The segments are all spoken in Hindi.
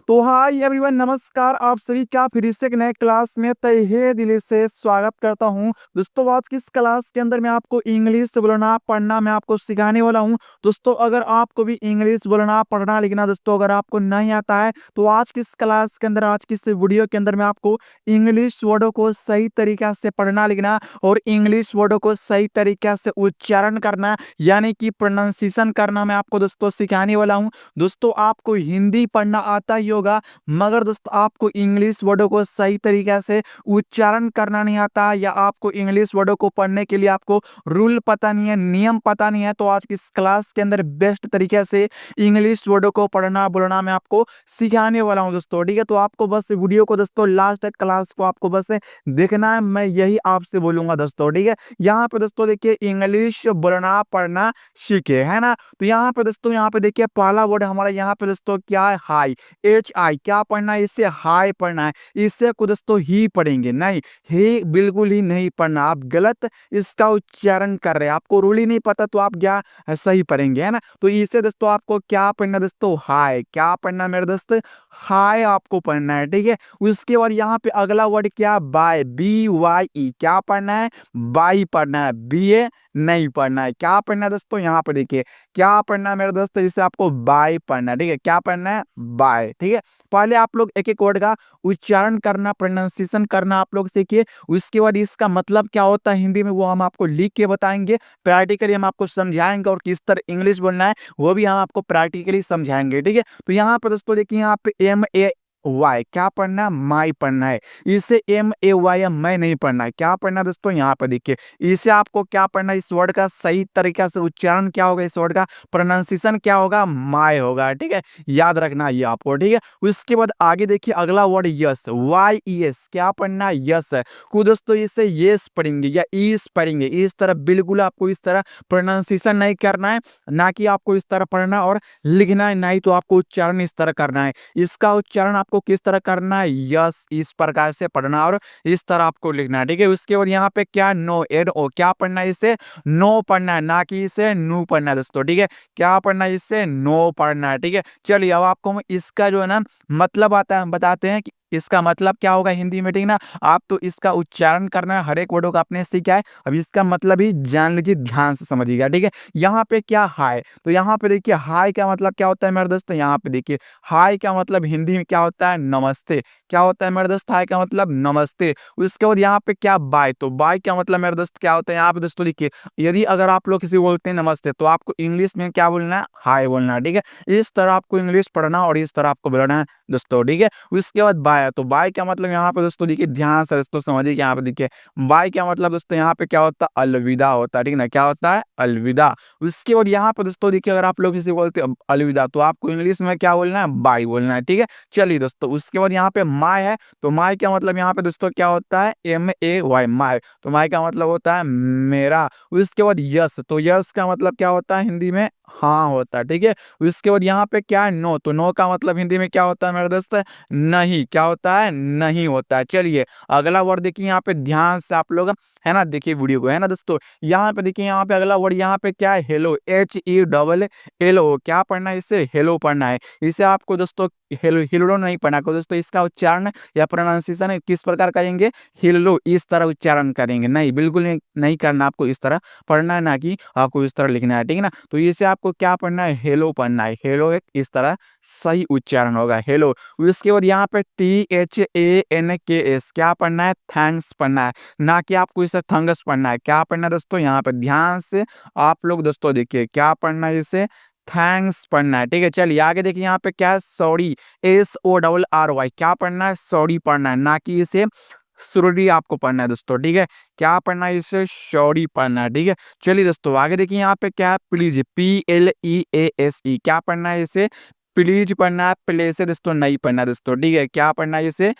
तो हाय एवरीवन, नमस्कार। आप सभी का फिर से एक नए क्लास में तहे दिल से स्वागत करता हूं। दोस्तों, आज की इस क्लास के अंदर मैं आपको इंग्लिश बोलना पढ़ना मैं आपको सिखाने वाला हूं। दोस्तों, अगर आपको भी इंग्लिश बोलना पढ़ना लिखना दोस्तों अगर आपको नहीं आता है तो आज की इस क्लास के अंदर, आज की इस वीडियो के अंदर मैं आपको इंग्लिश वर्डों को सही तरीका से पढ़ना लिखना और इंग्लिश वर्डों को सही तरीका से उच्चारण करना यानी कि प्रोनाउंसिएशन करना मैं आपको दोस्तों सिखाने वाला हूं। दोस्तों, आपको हिंदी पढ़ना आता ही होगा, मगर दोस्तों आपको इंग्लिश वर्डों को सही तरीके से उच्चारण करना नहीं आता, या आपको इंग्लिश वर्डों को पढ़ने के लिए आपको रूल पता नहीं है, नियम पता नहीं है, तो आज की इस क्लास के अंदर बेस्ट तरीके से इंग्लिश वर्डों को पढ़ना बोलना मैं आपको सिखाने वाला हूं दोस्तों। ठीक है, तो आपको बस वीडियो को दोस्तों लास्ट तक क्लास को आपको बस देखना है, मैं यही आपसे बोलूंगा दोस्तों। ठीक है, यहाँ पे दोस्तों देखिए इंग्लिश बोलना पढ़ना सीखे, है ना। तो यहाँ पे दोस्तों, यहाँ पे देखिए पहला वर्ड हमारा यहाँ पे दोस्तों क्या है, हाई। एच आई क्या पढ़ना है, इससे हाई पढ़ना है। इससे को दोस्तों ही पढ़ेंगे, नहीं ही बिल्कुल ही नहीं पढ़ना, आप गलत इसका उच्चारण कर रहे हैं। आपको रूल ही नहीं पता तो आप क्या सही पढ़ेंगे, है ना। तो इससे दोस्तों आपको क्या पढ़ना है दोस्तों, हाई। क्या पढ़ना है मेरे दोस्त, हाई आपको पढ़ना है। ठीक है, उसके बाद यहाँ पे अगला वर्ड क्या, बाय। बी वाई ई क्या पढ़ना है, बाई पढ़ना है, बी ए नहीं पढ़ना है। क्या पढ़ना है दोस्तों, यहाँ पे देखिए क्या पढ़ना है मेरे दोस्त, इसे आपको बाय पढ़ना है। ठीक है, क्या पढ़ना है, बाय। ठीक है, पहले आप लोग एक एक वर्ड का उच्चारण करना, प्रोनाउंसिएशन करना आप लोग सीखिए। उसके बाद इसका मतलब क्या होता है हिंदी में वो हम आपको लिख के बताएंगे, प्रैक्टिकली हम आपको समझाएंगे, और किस तरह इंग्लिश बोलना है वो भी हम आपको प्रैक्टिकली समझाएंगे। ठीक है, तो यहाँ पर दोस्तों देखिए, यहाँ पे एम ए वाई क्या पढ़ना है, माई पढ़ना है। इसे एम ए वाई या मैं नहीं पढ़ना है। क्या पढ़ना है दोस्तों, यहाँ पे देखिए इसे आपको क्या पढ़ना है, इस वर्ड का सही तरीका से उच्चारण क्या होगा, इस वर्ड का प्रोनाउंसिएशन क्या होगा, माय होगा। ठीक है, याद रखना ये आपको। ठीक है, उसके बाद आगे देखिए अगला word yes, Y E S क्या पढ़ना है, यस है। को दोस्तों इसे यस पढ़ेंगे या ईस पढ़ेंगे, इस तरह बिल्कुल आपको इस तरह प्रोनाउंसिएशन नहीं करना है, ना कि आपको इस तरह पढ़ना और लिखना है, नहीं तो आपको उच्चारण इस तरह करना है। इसका उच्चारण आपको किस तरह करना है, यस इस प्रकार से पढ़ना और इस तरह आपको लिखना है। ठीक है, उसके बाद यहाँ पे क्या, नो एड ओ क्या पढ़ना है, इसे नो पढ़ना है, ना कि इसे नू पढ़ना है दोस्तों। ठीक है, क्या पढ़ना है, इससे नो पढ़ना है। ठीक है, चलिए अब आपको हम इसका जो है ना मतलब आता है, बताते हैं कि इसका मतलब क्या होगा हिंदी में। ठीक ना, आप तो इसका उच्चारण करना है, हर एक वर्डों का आपने सीखा है, अब इसका मतलब ही जान लीजिए, ध्यान से समझिएगा। ठीक है, यहाँ पे क्या, हाय। तो यहाँ पे देखिए हाय का मतलब क्या होता है मेरे दोस्त, यहाँ पे देखिए हाय का मतलब हिंदी में क्या होता है, नमस्ते। क्या होता है मेरे दोस्त, हाय का मतलब नमस्ते। उसके बाद यहाँ पे क्या, बाय। तो बाय का मतलब मेरे दोस्त क्या होता है, यहाँ पे दोस्तों देखिए, यदि अगर आप लोग किसी बोलते हैं नमस्ते तो आपको इंग्लिश में क्या बोलना है, हाय बोलना है। ठीक है, इस तरह आपको इंग्लिश पढ़ना और इस तरह आपको बोलना है दोस्तों। ठीक है, उसके बाद बाय। तो बाय का मतलब यहाँ पे दोस्तों देखिए, ध्यान से दोस्तों समझिए, यहाँ पे देखिए बाय का मतलब दोस्तों यहाँ पे क्या होता है, अलविदा होता है। ठीक है ना, क्या होता है, अलविदा। उसके बाद यहाँ पे दोस्तों देखिए, अगर आप लोग किसी बोलते हैं अलविदा तो आपको इंग्लिश में क्या बोलना है, बाय बोलना है। ठीक है, चलिए दोस्तों, उसके बाद यहाँ पे माय है। तो माय का मतलब यहाँ पे दोस्तों क्या होता है, एम ए वाई, माय। तो माय का मतलब होता है मेरा। उसके बाद यस, तो यस का मतलब क्या होता है हिंदी में, हाँ होता है। ठीक है, उसके बाद यहाँ पे क्या है, नो। तो नो का मतलब हिंदी में क्या होता है मेरे दोस्त, नहीं। क्या होता है, नहीं होता है। चलिए अगला वर्ड देखिए, यहाँ पे ध्यान से आप लोग, है ना, देखिए वीडियो को, है ना दोस्तों। यहाँ पे देखिए, यहाँ पे अगला वर्ड यहाँ पे क्या है, hello. H E double L O क्या पढ़ना है, इसे हेलो पढ़ना है। इसे आपको दोस्तों हेलो हिलो नहीं पढ़ना को दोस्तों, इसका उच्चारण या प्रोनाउंसिएशन किस प्रकार करेंगे, हिलो इस तरह उच्चारण करेंगे, नहीं बिल्कुल नहीं करना, आपको इस तरह पढ़ना है, ना कि आपको इस तरह लिखना है। ठीक है ना, तो इसे आपको क्या पढ़ना है, हेलो पढ़ना है। हेलो एक इस तरह सही उच्चारण होगा, हेलो। उसके बाद यहाँ पे THANKS क्या पढ़ना है, थैंक्स पढ़ना है, ना कि आपको इसे थंगस पढ़ना है। क्या पढ़ना है दोस्तों, यहाँ पे ध्यान से आप लोग दोस्तों देखिए, क्या पढ़ना है, इसे थैंक्स पढ़ना है। ठीक है, चलिए आगे देखिए, यहाँ पे क्या है, सॉरी। SORRY क्या पढ़ना है, सॉरी पढ़ना है, ना कि इसे सुरडी आपको पढ़ना है दोस्तों। ठीक है, क्या पढ़ना है, इसे सॉरी पढ़ना है। ठीक है, चलिए दोस्तों आगे देखिए, यहाँ पे क्या है, प्लीज। PLEASE क्या पढ़ना है, इसे प्लीज पढ़ना है, प्ले से दोस्तों नहीं पढ़ना दोस्तों। ठीक है, क्या पढ़ना है, इसे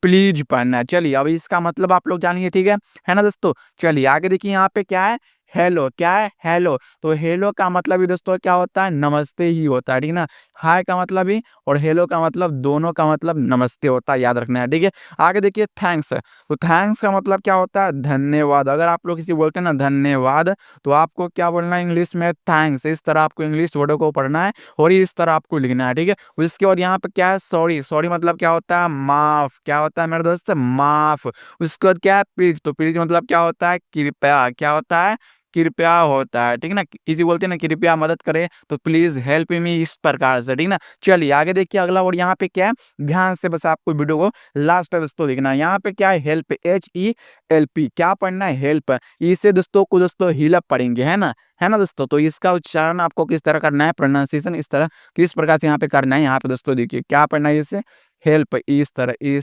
प्लीज पढ़ना है। चलिए अब इसका मतलब आप लोग जानिए। ठीक है ना दोस्तों, चलिए आगे देखिए, यहाँ पे क्या है, हेलो, क्या है हेलो। तो हेलो का मतलब भी दोस्तों क्या होता है, नमस्ते ही होता है, ठीक है ना। हाय का मतलब ही और हेलो का मतलब दोनों का मतलब नमस्ते होता है, याद रखना है, ठीक है। आगे देखिए थैंक्स। तो थैंक्स का मतलब क्या होता है, धन्यवाद। अगर आप लोग किसी बोलते हैं ना धन्यवाद, तो आपको क्या बोलना है इंग्लिश में, थैंक्स। इस तरह आपको इंग्लिश वर्डों को पढ़ना है और इस तरह आपको लिखना है, ठीक है। उसके बाद यहाँ पे क्या है, सॉरी। सॉरी मतलब क्या होता है, माफ। क्या होता है मेरे दोस्त, माफ। उसके बाद क्या है, प्लीज। तो प्लीज मतलब क्या होता है, कृपया। क्या होता है, कृपया होता है, ठीक है ना। किसी बोलते हैं ना कृपया मदद करें, तो प्लीज हेल्प मी, इस प्रकार से, ठीक है ना। चलिए आगे देखिए अगला वर्ड यहाँ पे क्या है, ध्यान से बस आपको वीडियो को लास्ट तक दोस्तों देखना है। यहाँ पे क्या है, हेल्प, HELP। क्या पढ़ना है, हेल्प। इसे दोस्तों को दोस्तों हिलअप पढ़ेंगे, है ना दोस्तों। तो इसका उच्चारण आपको किस तरह करना है, प्रोनाउंसिएशन इस तरह किस प्रकार से यहाँ पे करना है। यहाँ पे दोस्तों देखिए क्या पढ़ना है, इसे हेल्प, इस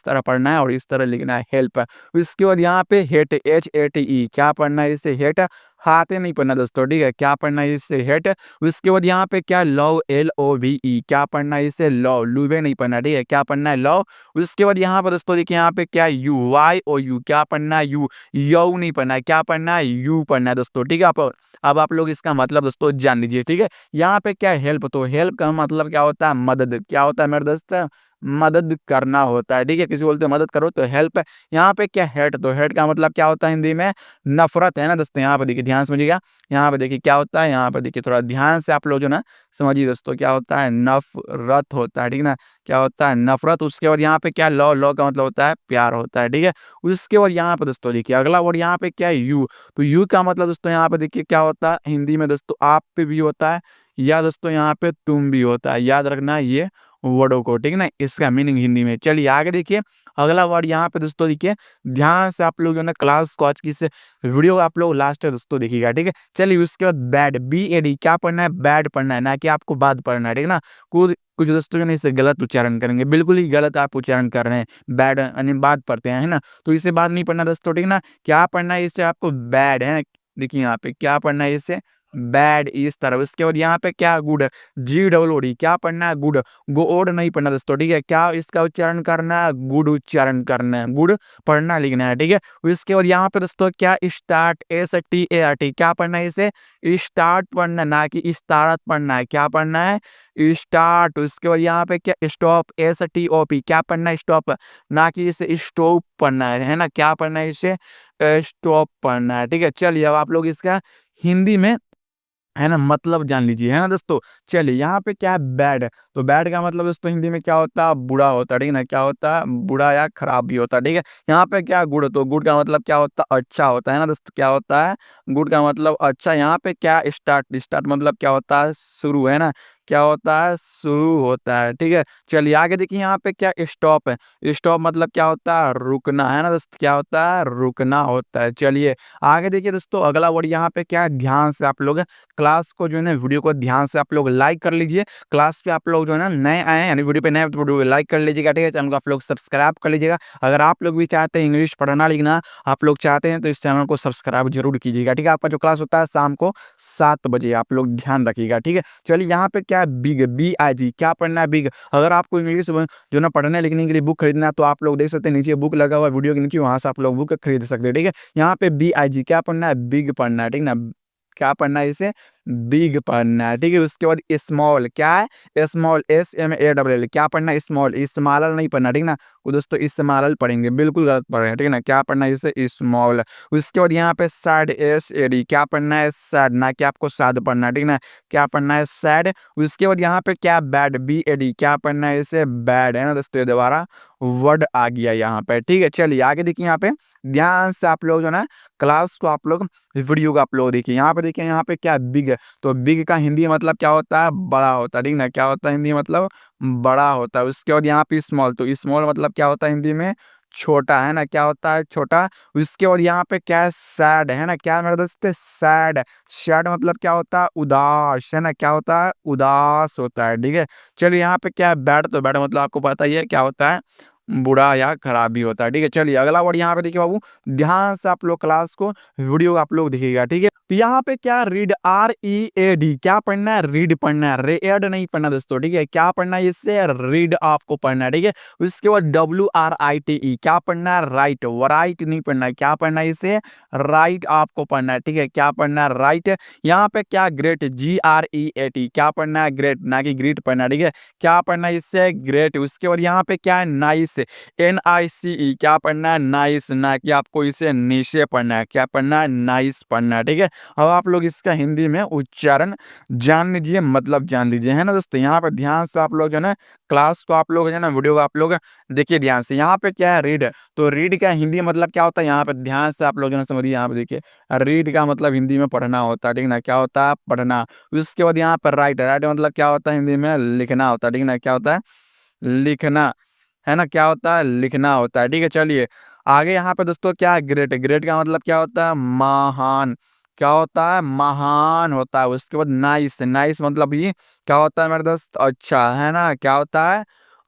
तरह पढ़ना है और इस तरह लिखना है, हेल्प। उसके बाद यहाँ पे हेट, HATE। क्या पढ़ना है, इसे हेट, हाथे नहीं पढ़ना दोस्तों, ठीक है। क्या पढ़ना है, इसे हेट। उसके बाद यहाँ पे क्या, लव, LOVE। क्या पढ़ना है, इसे लव, लुवे नहीं पढ़ना, ठीक है। क्या पढ़ना है, लव। उसके बाद यहाँ पर दोस्तों देखिए यहाँ पे क्या, YOU। क्या पढ़ना है, यू, यू नहीं पढ़ना है। क्या पढ़ना है, यू पढ़ना है दोस्तों, ठीक है। अब आप लोग इसका मतलब दोस्तों जान लीजिए, ठीक है। यहाँ पे क्या है, हेल्प। तो हेल्प का मतलब क्या होता है, मदद। क्या होता है मेरे दोस्त, मदद करना होता है, ठीक है। किसी बोलते हैं मदद करो तो हेल्प है। यहाँ पे क्या, हेट। तो हेट का मतलब क्या होता है हिंदी में, नफरत, है ना दोस्तों। यहाँ पे देखिए ध्यान समझिएगा, यहाँ पे देखिए क्या होता है, यहाँ पे देखिए थोड़ा ध्यान से आप लोग जो ना समझिए दोस्तों, क्या होता है, नफरत होता है, ठीक है ना। क्या होता है, नफरत। उसके बाद यहाँ पे क्या, लव। लव का मतलब होता है प्यार होता है, ठीक है। उसके बाद यहाँ पे दोस्तों देखिए अगला वर्ड यहाँ पे क्या है, यू। तो यू का मतलब दोस्तों यहाँ पे देखिए क्या होता है हिंदी में दोस्तों, आप पे भी होता है या दोस्तों यहाँ पे तुम भी होता है, याद रखना है ये वर्डों को, ठीक है ना, इसका मीनिंग हिंदी में। चलिए आगे देखिए अगला वर्ड यहाँ पे दोस्तों देखिए, ध्यान से आप लोग जो है ना क्लास को आज की इस वीडियो आप लोग लास्ट तक दोस्तों देखिएगा, ठीक है। चलिए उसके बाद बैड, BAD। क्या पढ़ना है, बैड पढ़ना है, ना कि आपको बात पढ़ना है, ठीक है ना। कुछ कुछ दोस्तों जो है ना इसे गलत उच्चारण करेंगे, बिल्कुल ही गलत आप उच्चारण कर रहे हैं, बैड यानी बात पढ़ते हैं, है ना। तो इसे बात नहीं पढ़ना दोस्तों, ठीक है ना। क्या पढ़ना है, इससे आपको बैड है, देखिए यहाँ पे क्या पढ़ना है, इसे बैड इस तरह। उसके बाद यहाँ पे क्या, गुड, GOOD। क्या पढ़ना है, गुड, गोड नहीं पढ़ना दोस्तों, ठीक है। क्या इसका उच्चारण करना है, गुड उच्चारण करना है, गुड पढ़ना लिखना है, ठीक है। उसके बाद यहाँ पे दोस्तों क्या, स्टार्ट, START। क्या पढ़ना है, इसे स्टार्ट पढ़ना, ना कि इस्तारत पढ़ना है। क्या पढ़ना है, स्टार्ट। उसके बाद यहाँ पे क्या, स्टॉप, STOP। क्या पढ़ना है, स्टॉप, ना कि इसे स्टॉप पढ़ना है ना। क्या पढ़ना है, इसे स्टॉप पढ़ना है, ठीक है। चलिए अब आप लोग इसका हिंदी में है ना मतलब जान लीजिए, है ना दोस्तों। चलिए यहाँ पे क्या है, बैड। तो बैड का मतलब दोस्तों हिंदी में क्या होता है, बुरा होता है, ठीक है ना। क्या होता है, बुरा या खराब भी होता है, ठीक है। यहाँ पे क्या, गुड। तो गुड का मतलब क्या होता है, अच्छा होता है ना दोस्तों। क्या होता है, गुड का मतलब अच्छा। यहाँ पे क्या, स्टार्ट। स्टार्ट मतलब क्या होता है, शुरू, है ना। क्या होता है, शुरू होता है, ठीक है। चलिए आगे देखिए यहाँ पे क्या, स्टॉप है। स्टॉप मतलब क्या होता है, रुकना, है ना दोस्तों। क्या होता है, रुकना होता है। चलिए आगे देखिए दोस्तों अगला वर्ड यहाँ पे क्या है, ध्यान से आप लोग क्लास को जो है ना वीडियो को ध्यान से आप लोग लाइक कर लीजिए। क्लास पे आप लोग जो है ना नए आए हैं यानी वीडियो पे नए हैं, तो वीडियो को लाइक कर लीजिएगा, ठीक है। चैनल को आप लोग सब्सक्राइब कर लीजिएगा। अगर आप लोग भी चाहते हैं इंग्लिश पढ़ना लिखना आप लोग चाहते हैं, तो इस चैनल को सब्सक्राइब जरूर कीजिएगा, ठीक है। आपका जो क्लास होता है शाम को 7 बजे, आप लोग ध्यान रखिएगा, ठीक है। चलिए यहाँ पे क्या है, बिग, BIG। क्या पढ़ना है, बिग। अगर आपको इंग्लिश जो ना पढ़ने लिखने के लिए बुक खरीदना है, तो आप लोग देख सकते हैं नीचे बुक लगा हुआ है वीडियो के नीचे, वहां से आप लोग बुक खरीद सकते हैं, ठीक है। यहाँ पे BIG। क्या पढ़ना है, बिग पढ़ना है, ठीक है ना। क्या पढ़ना है, इसे बिग पढ़ना है, ठीक है। उसके बाद स्मॉल। क्या है, स्मॉल, SMALL। क्या पढ़ना है, स्मॉल, स्मॉलर नहीं पढ़ना, ठीक है ना। वो दोस्तों स्मॉलर पढ़ेंगे, बिल्कुल गलत पढ़ रहे हैं, ठीक है ना। क्या पढ़ना है, इसे स्मॉल। उसके बाद यहाँ पे सैड, SAD। क्या पढ़ना है, सैड, ना कि आपको साद पढ़ना है, ठीक है ना। क्या पढ़ना है, सैड। उसके बाद यहाँ पे क्या, बैड, BAD। क्या पढ़ना है, इसे बैड, है ना दोस्तों। दोबारा वर्ड आ गया यहाँ पे, ठीक है। चलिए आगे देखिए यहाँ पे ध्यान से आप लोग जो ना क्लास को आप लोग वीडियो को आप लोग देखिए। यहाँ पे देखिए यहाँ पे क्या, बिग। तो बिग का हिंदी मतलब क्या होता है, बड़ा होता है, ठीक ना। क्या होता है हिंदी मतलब, बड़ा होता है। उसके बाद यहाँ पे स्मॉल। तो स्मॉल मतलब क्या होता है हिंदी में, छोटा, है ना। क्या होता है, छोटा। उसके बाद यहाँ पे क्या है, सैड, है ना। क्या मेरे दोस्त, सैड। सैड मतलब क्या होता है, उदास, है ना। क्या होता है, उदास होता है, ठीक है। चलिए यहाँ पे क्या है, बैड। तो बैड मतलब आपको पता ही है क्या होता है, बुरा या खराब भी होता है, ठीक है। चलिए अगला वर्ड यहाँ पे देखिए बाबू, ध्यान से आप लोग क्लास को वीडियो आप लोग देखिएगा, ठीक है। तो यहाँ पे क्या रीड, READ, क्या पढ़ना है, रीड पढ़ना है, रेड नहीं पढ़ना दोस्तों, ठीक है। क्या पढ़ना है इससे, रीड आपको पढ़ना है, ठीक है। उसके बाद WRITE, क्या पढ़ना है, राइट, राइट नहीं पढ़ना है, क्या पढ़ना है इसे, राइट आपको पढ़ना है, ठीक है। क्या पढ़ना है, राइट। यहाँ पे क्या ग्रेट, GREAT, क्या पढ़ना है, ग्रेट ना कि ग्रीट पढ़ना है, ठीक है। क्या पढ़ना है इससे, ग्रेट। उसके बाद यहाँ पे क्या है, नाइस, NICE, क्या पढ़ना है, नाइस, ना कि आपको इसे नीचे पढ़ना है, क्या पढ़ना है, नाइस पढ़ना है, ठीक है। अब आप लोग इसका हिंदी में उच्चारण जान लीजिए, मतलब जान लीजिए, है ना दोस्तों। यहाँ पे ध्यान से आप लोग जो है ना क्लास को आप लोग जो है ना वीडियो को आप लोग देखिए ध्यान से। यहाँ पे क्या है, रीड, तो रीड का हिंदी मतलब क्या होता है, यहाँ पे ध्यान से आप लोग जो है ना समझिए। यहाँ पे देखिए, रीड का मतलब हिंदी में पढ़ना होता है, ठीक ना, क्या होता है, पढ़ना। उसके बाद यहाँ पर राइट, राइट मतलब क्या होता है, हिंदी में लिखना होता है, ठीक ना, क्या होता है, लिखना, है ना, क्या होता है, लिखना होता है, ठीक है। चलिए आगे यहाँ पे दोस्तों क्या है, ग्रेट, ग्रेट का मतलब क्या होता है, महान, क्या होता है, महान होता है। उसके बाद नाइस, नाइस मतलब ये क्या होता है मेरे दोस्त, अच्छा, है ना, क्या होता है,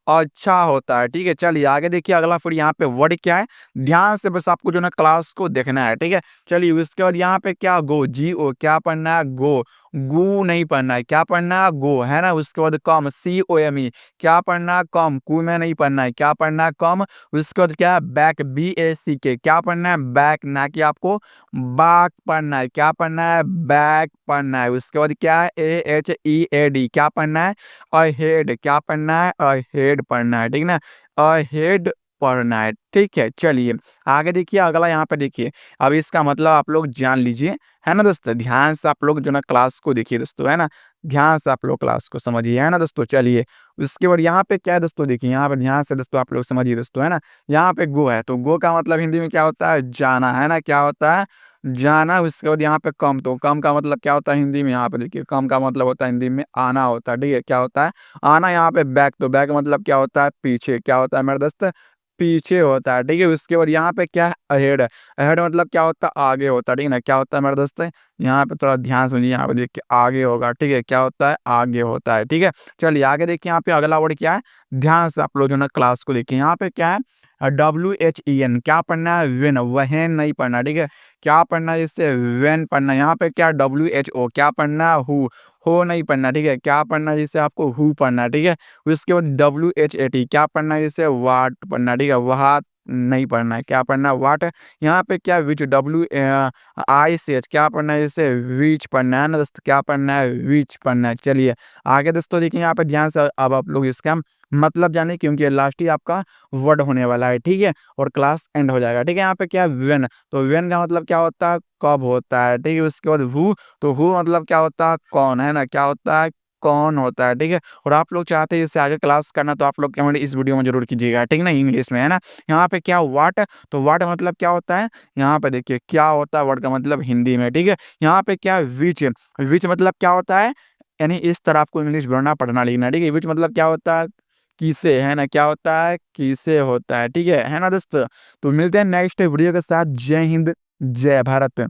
अच्छा होता है, ठीक है। चलिए आगे देखिए अगला, फिर यहाँ पे वर्ड क्या है, ध्यान से बस आपको जो ना क्लास को देखना है, ठीक है। चलिए उसके बाद यहाँ पे क्या, गो, GO, क्या पढ़ना है, गो, गु नहीं पढ़ना है, क्या पढ़ना है, गो, है ना। उसके बाद कम, COME, क्या पढ़ना है, कम, कु में नहीं पढ़ना है, क्या पढ़ना है, कम। उसके बाद क्या है, बैक, BACK, क्या पढ़ना है, बैक, ना कि आपको बाक पढ़ना है, क्या पढ़ना है, बैक पढ़ना है। उसके बाद क्या है, AHEAD, क्या पढ़ना है, अहेड, क्या पढ़ना है, अहेड पढ़ना है, ठीक ना, अहेड पढ़ना है, ठीक है। चलिए आगे देखिए अगला, यहाँ पे देखिए, अब इसका मतलब आप लोग जान लीजिए, है ना दोस्तों। ध्यान से आप लोग जो ना क्लास को देखिए दोस्तों, है ना, ध्यान से आप लोग क्लास को समझिए, है ना दोस्तों। चलिए उसके बाद यहाँ पे क्या है दोस्तों, देखिए यहाँ पे ध्यान से दोस्तों आप लोग समझिए दोस्तों, है ना। यहाँ पे गो है, तो गो का मतलब हिंदी में क्या होता है, जाना, है ना, क्या होता है, जाना। उसके बाद यहाँ पे कम, तो कम का मतलब क्या होता है हिंदी में, यहाँ पे देखिए कम का मतलब होता है हिंदी में आना होता है, ठीक है, क्या होता है, आना। यहाँ पे बैक, तो बैक मतलब क्या होता है, पीछे, क्या होता है मेरे दोस्त, पीछे होता है, ठीक है। उसके बाद यहाँ पे क्या है, अहेड, अहेड मतलब क्या होता है, आगे होता है, ठीक है ना, क्या होता है मेरे दोस्त। यहाँ पे थोड़ा ध्यान सुनिए, यहाँ पे देखिए आगे होगा, ठीक है, क्या होता है, आगे होता है, ठीक है। चलिए आगे देखिए, यहाँ पे अगला वर्ड क्या है, ध्यान से आप लोग जो ना क्लास को देखिए। यहाँ पे क्या है, WHEN, क्या पढ़ना है, वेन, वहन नहीं पढ़ना, ठीक है। क्या पढ़ना है इससे, वेन पढ़ना। यहाँ पे क्या, WHO, क्या पढ़ना है, हु, हो नहीं पढ़ना, ठीक है। क्या पढ़ना है जिसे आपको, हु पढ़ना है, ठीक है। उसके बाद WHAT, क्या पढ़ना है जिसे, वाट पढ़ना, ठीक है, वाट नहीं पढ़ना है, क्या पढ़ना है, वाट। यहाँ पे क्या, विच, WICH, क्या पढ़ना है जिसे, विच पढ़ना है ना दोस्तों, क्या पढ़ना है, विच पढ़ना है। चलिए आगे दोस्तों देखिए, यहाँ पे ध्यान से अब आप लोग इसका मतलब जाने, क्योंकि लास्ट ही आपका वर्ड होने वाला है, ठीक है, और क्लास एंड हो जाएगा, ठीक है। यहाँ पे क्या, वेन, तो वेन का मतलब क्या होता है, कब होता है, ठीक है। उसके बाद हु, तो हु मतलब क्या होता है, कौन, है ना, क्या होता है, कौन होता है, ठीक है। और आप लोग चाहते हैं इससे आगे क्लास करना, तो आप लोग कमेंट इस वीडियो में जरूर कीजिएगा, ठीक है ना, इंग्लिश में, है ना। यहाँ पे क्या, वाट, तो वाट मतलब क्या होता है, यहाँ पे देखिए क्या होता है, वर्ड का मतलब हिंदी में, ठीक है। यहाँ पे क्या, विच, विच मतलब क्या होता है, यानी इस तरह आपको इंग्लिश बोलना, पढ़ना, लिखना, ठीक है। विच मतलब क्या होता है, किसे, है ना, क्या होता है, किसे होता है, ठीक है ना दोस्तों। तो मिलते हैं नेक्स्ट वीडियो के साथ। जय हिंद, जय भारत।